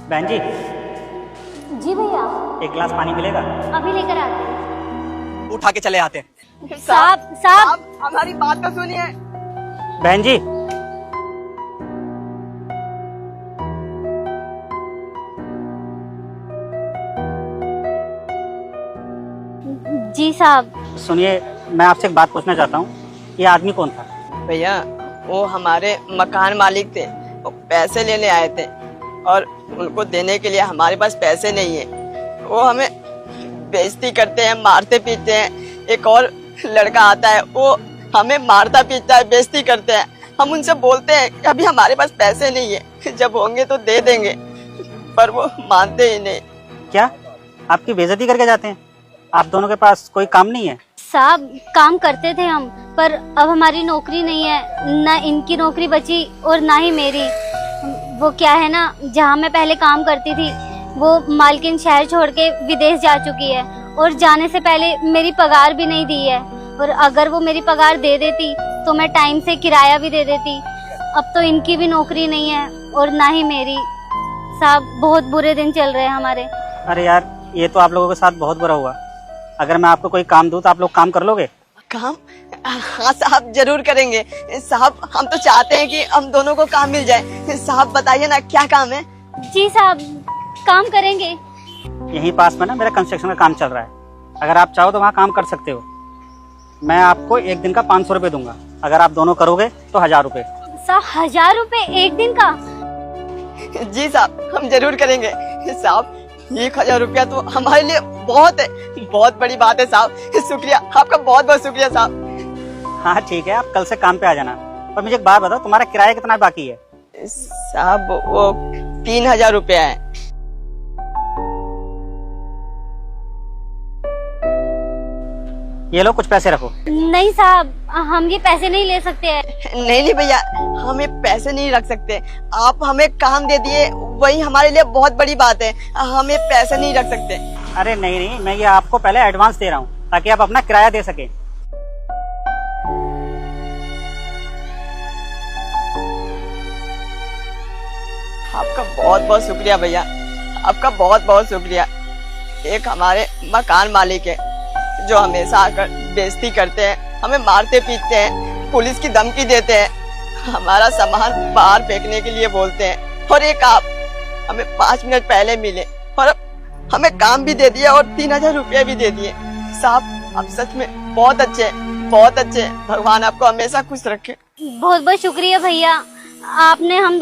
बहन जी, जी भैया, एक गिलास पानी मिलेगा? अभी लेकर आते हैं। उठा के चले आते हैं। साहब हमारी बात तो सुनिए। बहन जी, जी साहब। सुनिए, मैं आपसे एक बात पूछना चाहता हूँ। ये आदमी कौन था? भैया, वो हमारे मकान मालिक थे। वो पैसे लेने आए थे और उनको देने के लिए हमारे पास पैसे नहीं है। वो हमें बेइज्जती करते हैं, मारते पीटते हैं। एक और लड़का आता है, वो हमें मारता पीटता है, बेइज्जती करते हैं। हम उनसे बोलते हैं कि अभी हमारे पास पैसे नहीं है, जब होंगे तो दे देंगे, पर वो मानते ही नहीं। क्या आपकी बेइज्जती करके जाते हैं? आप दोनों के पास कोई काम नहीं है? साहब, काम करते थे हम, पर अब हमारी नौकरी नहीं है। ना इनकी नौकरी बची और ना ही मेरी। वो क्या है ना, जहाँ मैं पहले काम करती थी, वो मालकिन शहर छोड़ के विदेश जा चुकी है और जाने से पहले मेरी पगार भी नहीं दी है। और अगर वो मेरी पगार दे देती तो मैं टाइम से किराया भी दे देती। अब तो इनकी भी नौकरी नहीं है और ना ही मेरी। साहब, बहुत बुरे दिन चल रहे हैं हमारे। अरे यार, ये तो आप लोगों के साथ बहुत बुरा हुआ। अगर मैं आपको कोई काम दूं तो आप लोग काम कर लोगे? काम? हाँ साहब, जरूर करेंगे। साहब, हम तो चाहते हैं कि हम दोनों को काम मिल जाए। साहब बताइए ना, क्या काम है? जी साहब, काम करेंगे। यहीं पास में ना मेरा कंस्ट्रक्शन का काम चल रहा है। अगर आप चाहो तो वहाँ काम कर सकते हो। मैं आपको एक दिन का 500 रुपये दूंगा। अगर आप दोनों करोगे तो 1000 रुपये। साहब, 1000 रुपए एक दिन का? जी साहब, हम जरूर करेंगे। साहब, 1000 रुपया तो हमारे लिए बहुत है, बहुत बड़ी बात है साहब। शुक्रिया, आपका बहुत बहुत शुक्रिया साहब। हाँ ठीक है, आप कल से काम पे आ जाना। और मुझे एक बात बताओ, तुम्हारा किराया कितना बाकी है? साहब, वो 3000 रुपया है। ये लो, कुछ पैसे रखो। नहीं साहब, हम ये पैसे नहीं ले सकते हैं। नहीं भैया, हमें पैसे नहीं रख सकते। आप हमें काम दे दिए, वही हमारे लिए बहुत बड़ी बात है। हमें पैसे नहीं रख सकते। अरे नहीं नहीं, मैं ये आपको पहले एडवांस दे रहा हूँ ताकि आप अपना किराया दे सके। आपका बहुत बहुत शुक्रिया भैया, आपका बहुत बहुत शुक्रिया। एक हमारे मकान मालिक है जो हमेशा आकर बेइज्जती करते हैं, हमें मारते पीटते हैं, पुलिस की धमकी देते हैं, हमारा सामान बाहर फेंकने के लिए बोलते हैं। और एक आप हमें 5 मिनट पहले मिले और हमें काम भी दे दिया और 3000 रुपये भी दे दिए। साहब, आप सच में बहुत अच्छे हैं, बहुत अच्छे हैं। भगवान आपको हमेशा खुश रखे। बहुत बहुत शुक्रिया भैया, आपने हम